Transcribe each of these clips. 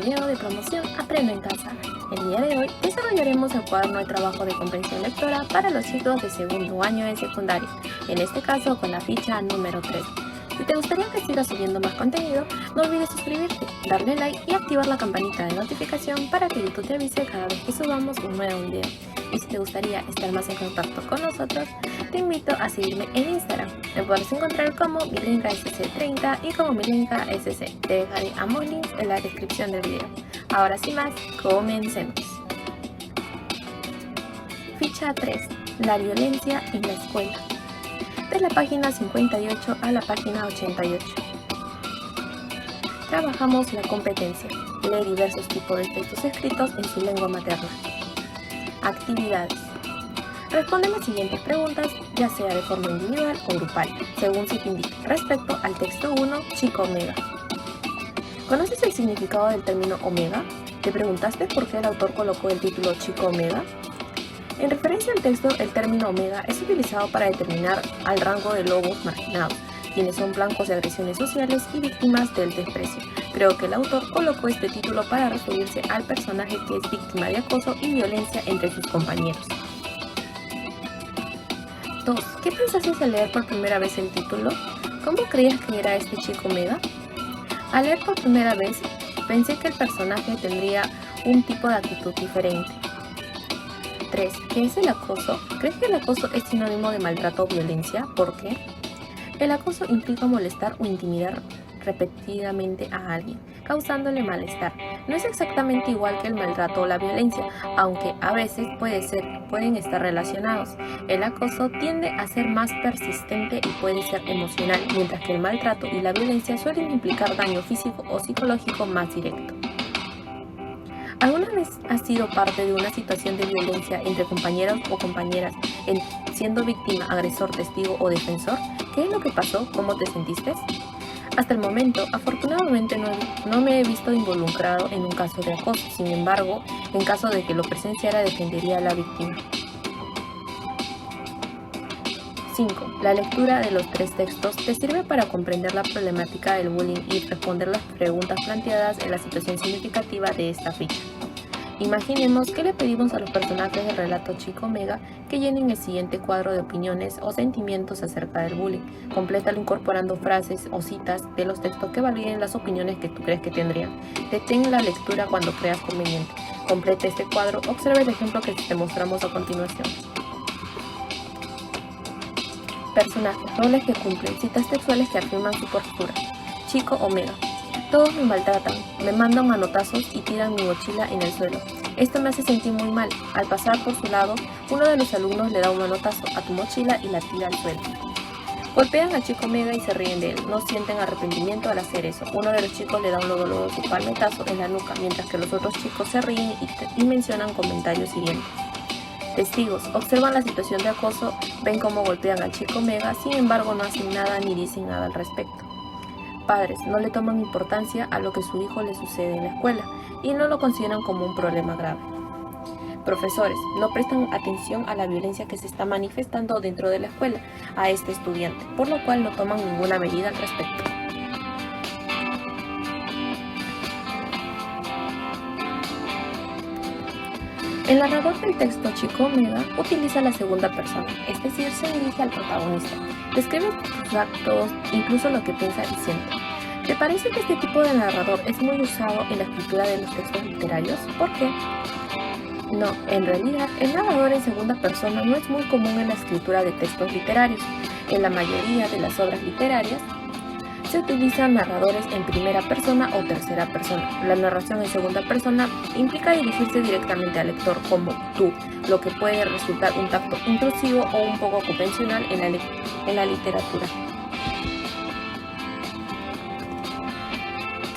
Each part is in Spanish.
video de promoción Aprendo en Casa. El día de hoy desarrollaremos el cuaderno de trabajo de comprensión lectora para los chicos de segundo año de secundaria, en este caso con la ficha número 3. Si te gustaría que siga subiendo más contenido, no olvides suscribirte, darle like y activar la campanita de notificación para que YouTube te avise cada vez que subamos un nuevo video. Y si te gustaría estar más en contacto con nosotros, te invito a seguirme en Instagram. Me puedes encontrar como milenkasc30 y como milenkasc. Te dejaré ambos links en la descripción del video. Ahora sin más, comencemos. Ficha 3. La violencia en la escuela. De la página 58 a la página 88. Trabajamos la competencia. Lee diversos tipos de textos escritos en su lengua materna. Actividades. Responde las siguientes preguntas, ya sea de forma individual o grupal, según se te indique. Respecto al texto 1, chico omega. ¿Conoces el significado del término omega? ¿Te preguntaste por qué el autor colocó el título chico omega? En referencia al texto, el término omega es utilizado para determinar al rango de lobos marginados, quienes son blancos de agresiones sociales y víctimas del desprecio. Creo que el autor colocó este título para referirse al personaje que es víctima de acoso y violencia entre sus compañeros. 2. ¿Qué pensaste al leer por primera vez el título? ¿Cómo creías que era este chico omega? Al leer por primera vez, pensé que el personaje tendría un tipo de actitud diferente. 3. ¿Qué es el acoso? ¿Crees que el acoso es sinónimo de maltrato o violencia? ¿Por qué? El acoso implica molestar o intimidar repetidamente a alguien, causándole malestar. No es exactamente igual que el maltrato o la violencia, aunque a veces pueden estar relacionados. El acoso tiende a ser más persistente y puede ser emocional, mientras que el maltrato y la violencia suelen implicar daño físico o psicológico más directo. ¿Alguna vez has sido parte de una situación de violencia entre compañeros o compañeras, siendo víctima, agresor, testigo o defensor? ¿Qué es lo que pasó? ¿Cómo te sentiste? Hasta el momento, afortunadamente no me he visto involucrado en un caso de acoso. Sin embargo, en caso de que lo presenciara, defendería a la víctima. 5. La lectura de los 3 textos te sirve para comprender la problemática del bullying y responder las preguntas planteadas en la situación significativa de esta ficha. Imaginemos que le pedimos a los personajes del relato Chico Omega que llenen el siguiente cuadro de opiniones o sentimientos acerca del bullying. Complétalo incorporando frases o citas de los textos que validen las opiniones que tú crees que tendrían. Detén la lectura cuando creas conveniente. Completa este cuadro, observa el ejemplo que te mostramos a continuación. Personajes, roles que cumplen, citas textuales que afirman su postura. Chico Omega. Todos me maltratan, me mandan manotazos y tiran mi mochila en el suelo. Esto me hace sentir muy mal. Al pasar por su lado, uno de los alumnos le da un manotazo a tu mochila y la tira al suelo. Golpean a Chico Omega y se ríen de él. No sienten arrepentimiento al hacer eso. Uno de los chicos le da un doloroso palmetazo en la nuca, mientras que los otros chicos se ríen y mencionan comentarios siguientes. Testigos observan la situación de acoso, ven cómo golpean al chico Omega, sin embargo no hacen nada ni dicen nada al respecto. Padres no le toman importancia a lo que su hijo le sucede en la escuela y no lo consideran como un problema grave. Profesores no prestan atención a la violencia que se está manifestando dentro de la escuela a este estudiante, por lo cual no toman ninguna medida al respecto. El narrador del texto Chico Omega utiliza la segunda persona, es decir, se dirige al protagonista. Describe sus actos, incluso lo que piensa y siente. ¿Te parece que este tipo de narrador es muy usado en la escritura de los textos literarios? ¿Por qué? No, en realidad, el narrador en segunda persona no es muy común en la escritura de textos literarios. En la mayoría de las obras literarias, se utilizan narradores en primera persona o tercera persona. La narración en segunda persona implica dirigirse directamente al lector como tú, lo que puede resultar un tanto intrusivo o un poco convencional en la literatura.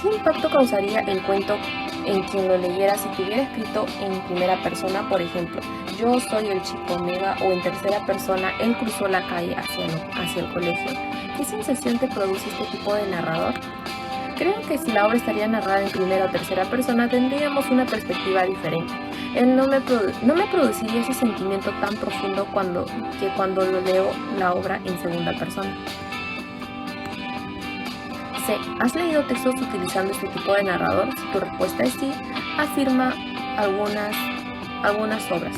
¿Qué impacto causaría el cuento en quien lo leyera si estuviera escrito en primera persona? Por ejemplo, yo soy el chico Omega, o en tercera persona, él cruzó la calle hacia el colegio. ¿Qué sensación te produce este tipo de narrador? Creo que si la obra estaría narrada en primera o tercera persona tendríamos una perspectiva diferente. Él no me produciría ese sentimiento tan profundo cuando lo leo la obra en segunda persona. C. ¿Has leído textos utilizando este tipo de narrador? Si tu respuesta es sí, afirma algunas obras.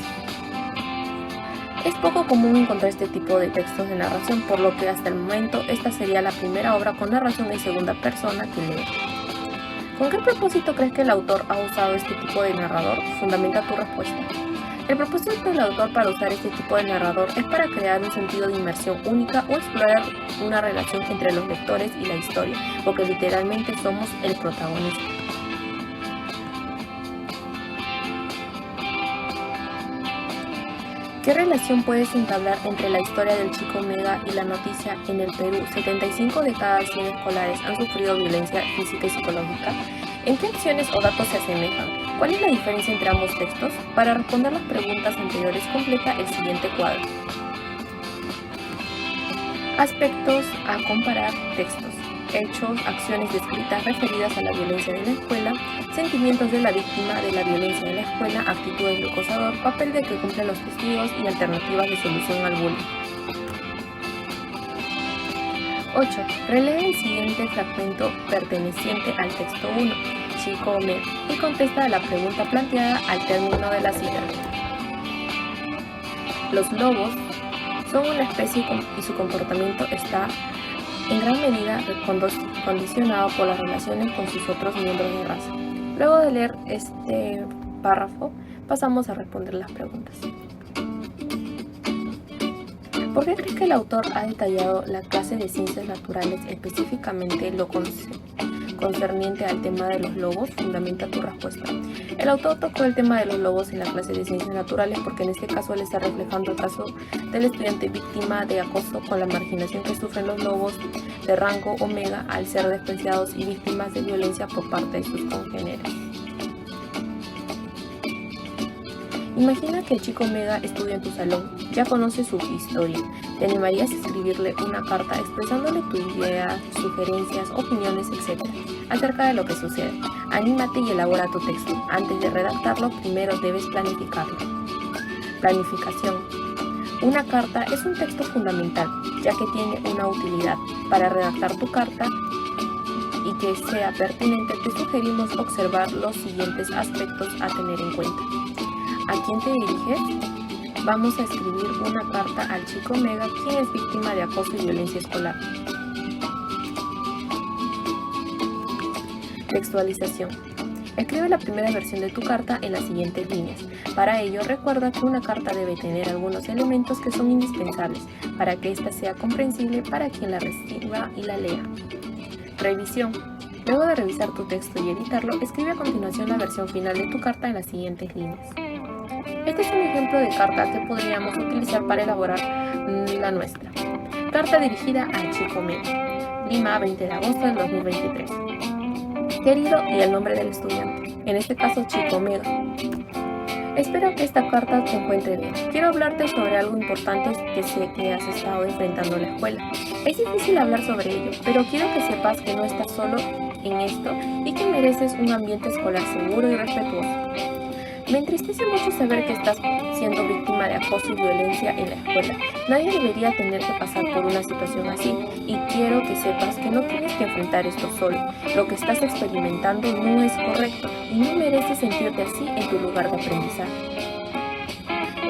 Es poco común encontrar este tipo de textos de narración, por lo que hasta el momento esta sería la primera obra con narración en segunda persona que leo. ¿Con qué propósito crees que el autor ha usado este tipo de narrador? Fundamenta tu respuesta. El propósito del autor para usar este tipo de narrador es para crear un sentido de inmersión única o explorar una relación entre los lectores y la historia, porque literalmente somos el protagonista. ¿Qué relación puedes entablar entre la historia del chico Mega y la noticia en el Perú? 75 de cada 100 escolares han sufrido violencia física y psicológica. ¿En qué acciones o datos se asemejan? ¿Cuál es la diferencia entre ambos textos? Para responder las preguntas anteriores, completa el siguiente cuadro. Aspectos a comparar: textos, hechos, acciones descritas referidas a la violencia en la escuela, sentimientos de la víctima de la violencia en la escuela, actitudes del acosador, papel de que cumplen los testigos y alternativas de solución al bullying. 8. Relee el siguiente fragmento perteneciente al texto 1, chico Mega, y contesta a la pregunta planteada al término de la cita. Los lobos son una especie y su comportamiento está en gran medida condicionado por las relaciones con sus otros miembros de raza. Luego de leer este párrafo, pasamos a responder las preguntas. ¿Por qué crees que el autor ha detallado la clase de ciencias naturales, específicamente lo concerniente al tema de los lobos? Fundamenta tu respuesta. El autor tocó el tema de los lobos en la clase de ciencias naturales porque en este caso él está reflejando el caso del estudiante víctima de acoso con la marginación que sufren los lobos de rango omega al ser despreciados y víctimas de violencia por parte de sus congéneres. Imagina que el chico Mega estudia en tu salón, ya conoce su historia. ¿Te animarías a escribirle una carta expresándole tu idea, sugerencias, opiniones, etc. acerca de lo que sucede? Anímate y elabora tu texto. Antes de redactarlo, primero debes planificarlo. Planificación. Una carta es un texto fundamental, ya que tiene una utilidad. Para redactar tu carta y que sea pertinente, te sugerimos observar los siguientes aspectos a tener en cuenta. ¿A quién te diriges? Vamos a escribir una carta al chico Mega, quien es víctima de acoso y violencia escolar. Textualización. Escribe la primera versión de tu carta en las siguientes líneas. Para ello, recuerda que una carta debe tener algunos elementos que son indispensables para que ésta sea comprensible para quien la reciba y la lea. Revisión. Luego de revisar tu texto y editarlo, escribe a continuación la versión final de tu carta en las siguientes líneas. Este es un ejemplo de carta que podríamos utilizar para elaborar la nuestra. Carta dirigida al chico Mega. Lima, 20 de agosto del 2023. Querido, y el nombre del estudiante, en este caso chico Mega. Espero que esta carta te encuentre bien. Quiero hablarte sobre algo importante que sé que has estado enfrentando en la escuela. Es difícil hablar sobre ello, pero quiero que sepas que no estás solo en esto y que mereces un ambiente escolar seguro y respetuoso. Me entristece mucho saber que estás siendo víctima de acoso y violencia en la escuela. Nadie debería tener que pasar por una situación así y quiero que sepas que no tienes que enfrentar esto solo. Lo que estás experimentando no es correcto y no mereces sentirte así en tu lugar de aprendizaje.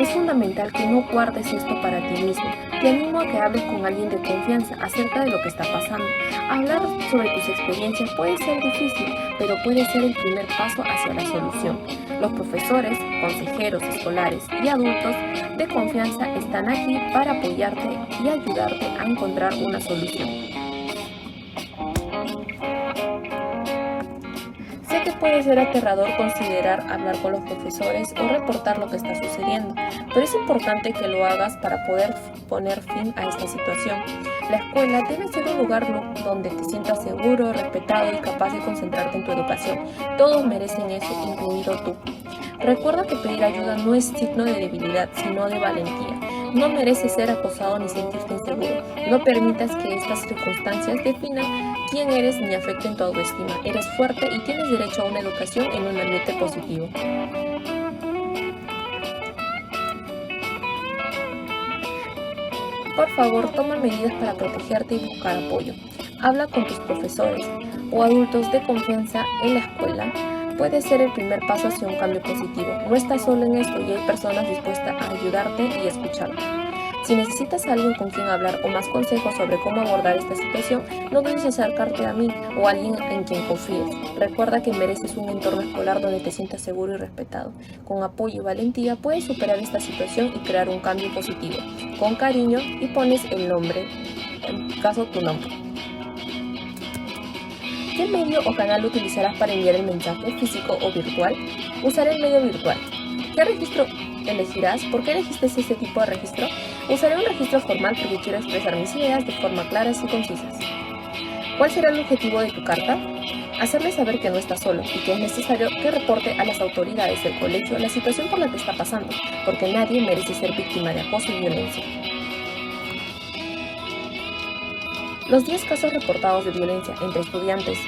Es fundamental que no guardes esto para ti mismo. Te animo a que hables con alguien de confianza acerca de lo que está pasando. Hablar sobre tus experiencias puede ser difícil, pero puede ser el primer paso hacia la solución. Los profesores, consejeros escolares y adultos de confianza están aquí para apoyarte y ayudarte a encontrar una solución. Sé que puede ser aterrador considerar hablar con los profesores o reportar lo que está sucediendo, pero es importante que lo hagas para poder poner fin a esta situación. La escuela debe ser un lugar donde te sientas seguro, respetado y capaz de concentrarte en tu educación. Todos merecen eso, incluido tú. Recuerda que pedir ayuda no es signo de debilidad, sino de valentía. No mereces ser acosado ni sentirte inseguro. No permitas que estas circunstancias definan quién eres ni afecten tu autoestima. Eres fuerte y tienes derecho a una educación en un ambiente positivo. Por favor, toma medidas para protegerte y buscar apoyo. Habla con tus profesores o adultos de confianza en la escuela. Puede ser el primer paso hacia un cambio positivo. No estás solo en esto y hay personas dispuestas a ayudarte y escucharte. Si necesitas a alguien con quien hablar o más consejos sobre cómo abordar esta situación, no dudes en acercarte a mí o a alguien en quien confíes. Recuerda que mereces un entorno escolar donde te sientas seguro y respetado. Con apoyo y valentía puedes superar esta situación y crear un cambio positivo. Con cariño y pones el nombre, en caso tu nombre. ¿Qué medio o canal utilizarás para enviar el mensaje, físico o virtual? Usaré el medio virtual. ¿Qué registro elegirás? ¿Por qué elegiste este tipo de registro? Usaré un registro formal porque quiero expresar mis ideas de forma claras y concisas. ¿Cuál será el objetivo de tu carta? Hacerle saber que no está solo y que es necesario que reporte a las autoridades del colegio la situación por la que está pasando, porque nadie merece ser víctima de acoso y violencia. Los 10 casos reportados de violencia entre estudiantes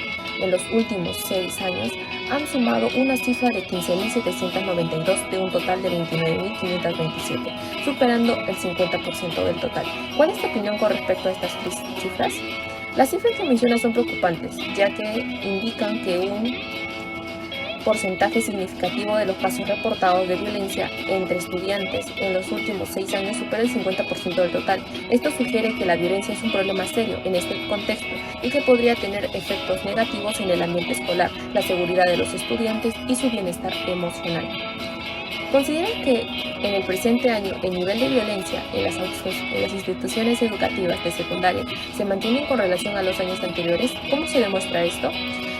en los últimos 6 años han sumado una cifra de 15.792 de un total de 29.527, superando el 50% del total. ¿Cuál es tu opinión con respecto a estas cifras? Las cifras que mencionas son preocupantes, ya que indican que un porcentaje significativo de los casos reportados de violencia entre estudiantes en los últimos 6 años supera el 50% del total. Esto sugiere que la violencia es un problema serio en este contexto y que podría tener efectos negativos en el ambiente escolar, la seguridad de los estudiantes y su bienestar emocional. Considera que en el presente año el nivel de violencia en las instituciones educativas de secundaria se mantiene con relación a los años anteriores. ¿Cómo se demuestra esto?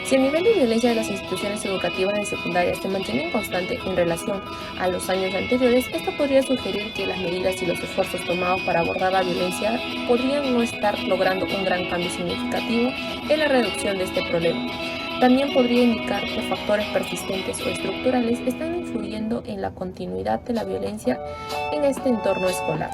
Si el nivel de violencia de las instituciones educativas de secundaria se mantiene constante en relación a los años anteriores, esto podría sugerir que las medidas y los esfuerzos tomados para abordar la violencia podrían no estar logrando un gran cambio significativo en la reducción de este problema. También podría indicar que factores persistentes o estructurales están influyendo en la continuidad de la violencia en este entorno escolar.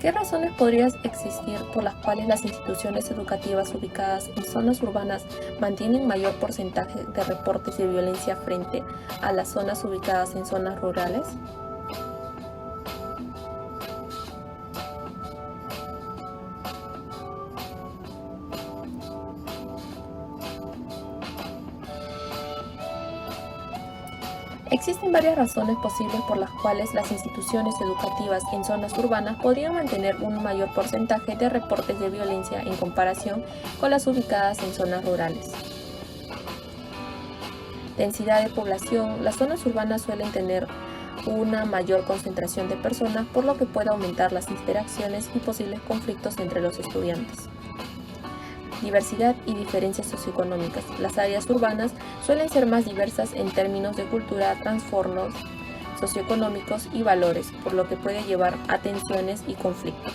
¿Qué razones podrían existir por las cuales las instituciones educativas ubicadas en zonas urbanas mantienen mayor porcentaje de reportes de violencia frente a las zonas ubicadas en zonas rurales? Existen varias razones posibles por las cuales las instituciones educativas en zonas urbanas podrían mantener un mayor porcentaje de reportes de violencia en comparación con las ubicadas en zonas rurales. Densidad de población. Las zonas urbanas suelen tener una mayor concentración de personas, por lo que puede aumentar las interacciones y posibles conflictos entre los estudiantes. Diversidad y diferencias socioeconómicas. Las áreas urbanas suelen ser más diversas en términos de cultura, trastornos socioeconómicos y valores, por lo que puede llevar a tensiones y conflictos.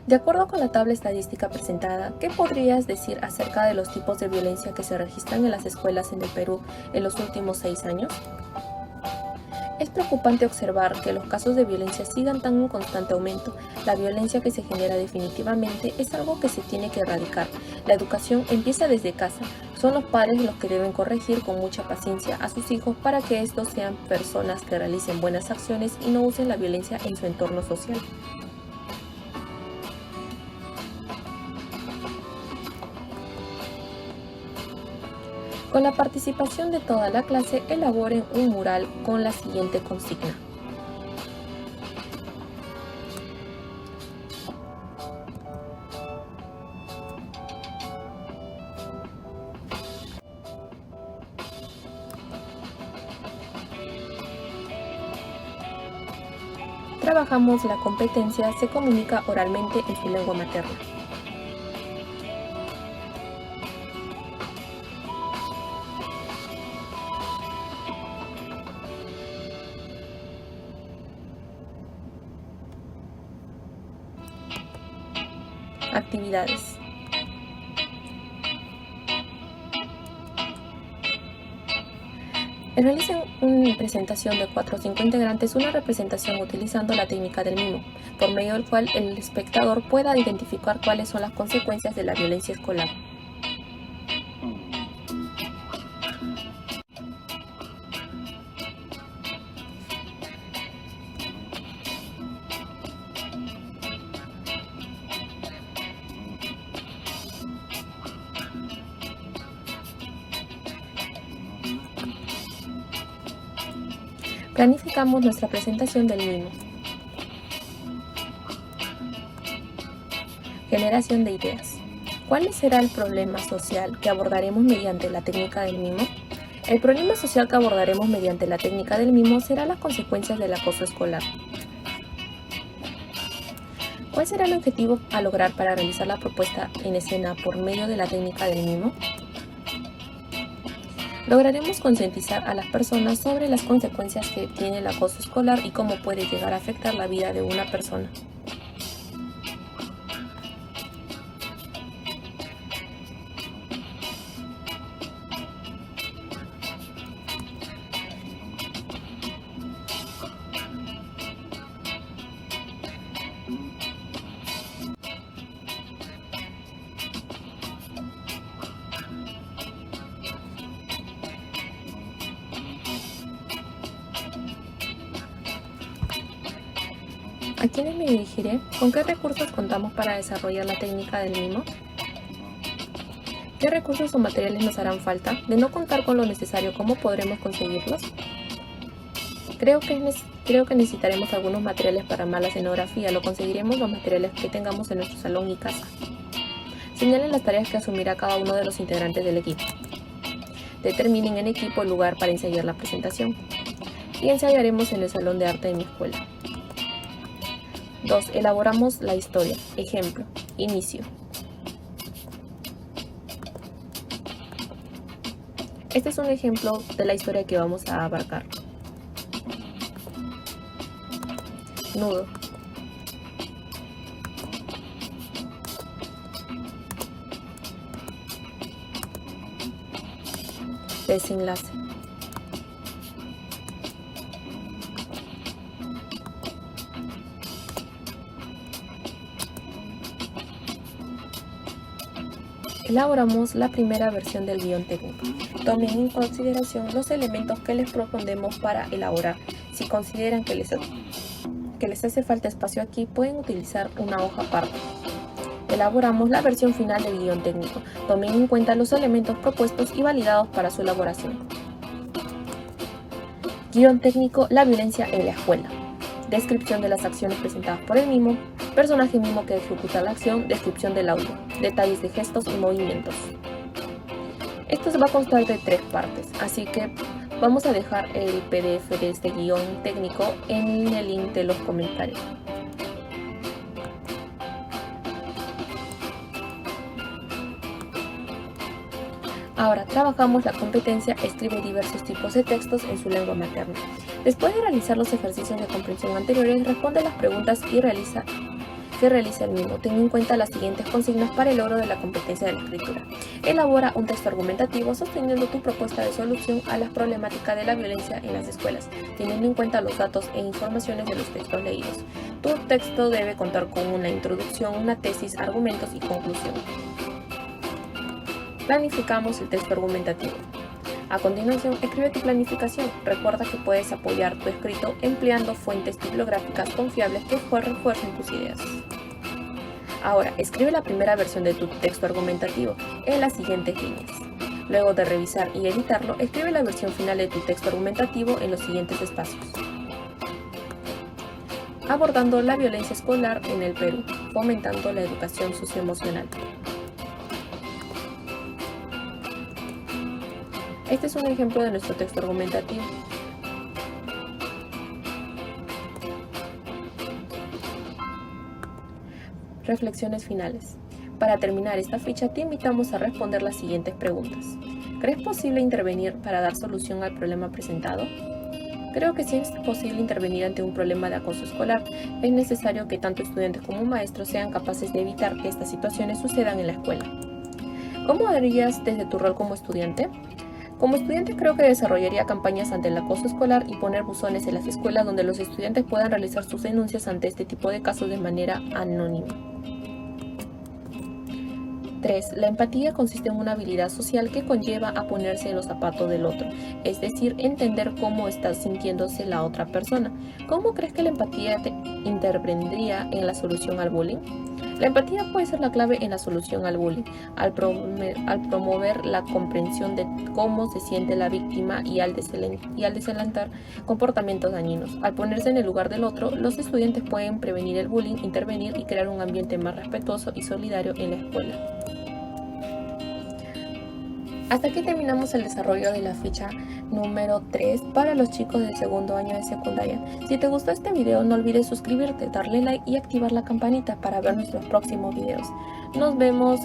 De acuerdo con la tabla estadística presentada, ¿qué podrías decir acerca de los tipos de violencia que se registran en las escuelas en el Perú en los últimos 6 años? Es preocupante observar que los casos de violencia sigan tan en constante aumento. La violencia que se genera definitivamente es algo que se tiene que erradicar. La educación empieza desde casa. Son los padres los que deben corregir con mucha paciencia a sus hijos para que estos sean personas que realicen buenas acciones y no usen la violencia en su entorno social. Con la participación de toda la clase, elaboren un mural con la siguiente consigna. Trabajamos la competencia, se comunica oralmente en su lengua materna. Actividades. Realicen una presentación de 4 o 5 integrantes, una representación utilizando la técnica del mimo, por medio del cual el espectador pueda identificar cuáles son las consecuencias de la violencia escolar. Planificamos nuestra presentación del mimo. Generación de ideas. ¿Cuál será el problema social que abordaremos mediante la técnica del mimo? El problema social que abordaremos mediante la técnica del mimo será las consecuencias del acoso escolar. ¿Cuál será el objetivo a lograr para realizar la propuesta en escena por medio de la técnica del mimo? Lograremos concientizar a las personas sobre las consecuencias que tiene el acoso escolar y cómo puede llegar a afectar la vida de una persona. ¿A quiénes me dirigiré? ¿Con qué recursos contamos para desarrollar la técnica del mimo? ¿Qué recursos o materiales nos harán falta? De no contar con lo necesario, ¿cómo podremos conseguirlos? Creo que necesitaremos algunos materiales para armar la escenografía. Lo conseguiremos los materiales que tengamos en nuestro salón y casa. Señalen las tareas que asumirá cada uno de los integrantes del equipo. Determinen en equipo el lugar para ensayar la presentación. Y ensayaremos en el salón de arte de mi escuela. 2. Elaboramos la historia. Ejemplo. Inicio. Este es un ejemplo de la historia que vamos a abarcar. Nudo. Desenlace. Elaboramos la primera versión del guión técnico. Tomen en consideración los elementos que les proponemos para elaborar. Si consideran que les hace falta espacio aquí, pueden utilizar una hoja aparte. Elaboramos la versión final del guión técnico. Tomen en cuenta los elementos propuestos y validados para su elaboración. Guión técnico: la violencia en la escuela. Descripción de las acciones presentadas por el mimo. Personaje mimo que ejecuta la acción. Descripción del audio. Detalles de gestos y movimientos. Esto va a constar de 3 partes, así que vamos a dejar el PDF de este guión técnico en el link de los comentarios. Ahora trabajamos la competencia escribe diversos tipos de textos en su lengua materna. Después de realizar los ejercicios de comprensión anteriores, responde las preguntas que realiza el mimo. Ten en cuenta las siguientes consignas para el logro de la competencia de la escritura. Elabora un texto argumentativo sosteniendo tu propuesta de solución a las problemáticas de la violencia en las escuelas, teniendo en cuenta los datos e informaciones de los textos leídos. Tu texto debe contar con una introducción, una tesis, argumentos y conclusión. Planificamos el texto argumentativo. A continuación, escribe tu planificación. Recuerda que puedes apoyar tu escrito empleando fuentes bibliográficas confiables que refuercen tus ideas. Ahora, escribe la primera versión de tu texto argumentativo en las siguientes líneas. Luego de revisar y editarlo, escribe la versión final de tu texto argumentativo en los siguientes espacios. Abordando la violencia escolar en el Perú, fomentando la educación socioemocional. Este es un ejemplo de nuestro texto argumentativo. Reflexiones finales. Para terminar esta ficha, te invitamos a responder las siguientes preguntas. ¿Crees posible intervenir para dar solución al problema presentado? Creo que sí es posible intervenir ante un problema de acoso escolar. Es necesario que tanto estudiantes como maestros sean capaces de evitar que estas situaciones sucedan en la escuela. ¿Cómo harías desde tu rol como estudiante? Como estudiante creo que desarrollaría campañas ante el acoso escolar y poner buzones en las escuelas donde los estudiantes puedan realizar sus denuncias ante este tipo de casos de manera anónima. 3. La empatía consiste en una habilidad social que conlleva a ponerse en los zapatos del otro, es decir, entender cómo está sintiéndose la otra persona. ¿Cómo crees que la empatía intervendría en la solución al bullying? La empatía puede ser la clave en la solución al bullying, al promover la comprensión de cómo se siente la víctima y al desalentar comportamientos dañinos. Al ponerse en el lugar del otro, los estudiantes pueden prevenir el bullying, intervenir y crear un ambiente más respetuoso y solidario en la escuela. Hasta aquí terminamos el desarrollo de la ficha número 3 para los chicos del segundo año de secundaria. Si te gustó este video, no olvides suscribirte, darle like y activar la campanita para ver nuestros próximos videos. Nos vemos.